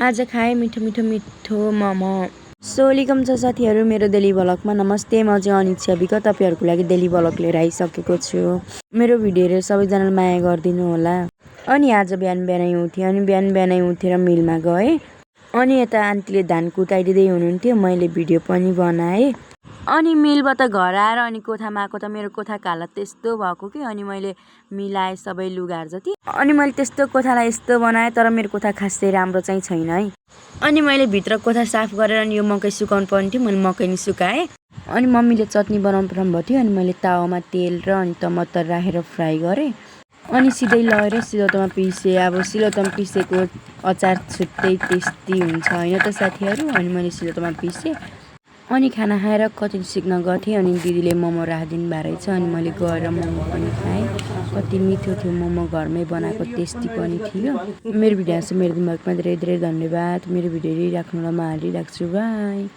आज खाएँ मिठो मिठो मिठो मोमो। वेलकम छ साथीहरू मेरो डेली भ्लगमा। नमस्ते, म चाहिँ अनिच्छा विक तपाईँहरूको लागि डेली भ्लग लिएर आइसकेको छु। मेरो भिडियो हेरेर सबैजनाले माया गरिदिनु होला। अनि आज बिहान बिहानै उठेँ अनि बिहान बिहानै उठेर मिलमा गएँ। अनि यता आन्टीले धान कुटाइदिँदै हुनुहुन्थ्यो, मैले भिडियो पनि बनाएँ। अनि मिलबाट घर आएर अनि कोठामा आएको त मेरो कोठाको हालत त्यस्तो भएको कि अनि मैले मिलाएँ सबै लुगाहरू जति। अनि मैले त्यस्तो कोठालाई यस्तो बनाएँ, तर मेरो कोठा खासै राम्रो चाहिँ छैन है। अनि मैले भित्र कोठा साफ गरेर अनि यो मकै सुकाउनु पर्ने थियो, मैले मकै नि सुकाएँ। अनि मम्मीले चटनी बनाउनु पर्नुभएको थियो, अनि मैले तावामा तेल र अनि टमाटर राखेर फ्राई गरेँ। अनि सिधै लगेर सिलौटोमा पिसेँ। अब सिलौटोमा पिसेको अचार छुट्टै टेस्टी हुन्छ होइन त साथीहरू। अनि मैले सिलौटोमा पिसेँ। अनि खाना खाएर कति सिक्न गर्थेँ अनि दिदीले मोमो राखिदिनु भएको रहेछ। अनि मैले गएर मोमो पनि खाएँ। कति मिठो थियो मोमो, घरमै बनाएको, टेस्टी पनि थियो। मेरो भिडियो हेर्छ मेरो दिमागमा धेरै धेरै धन्यवाद। मेरो भिडियो हेरिराख्नु र म हालिराख्छु। बाई।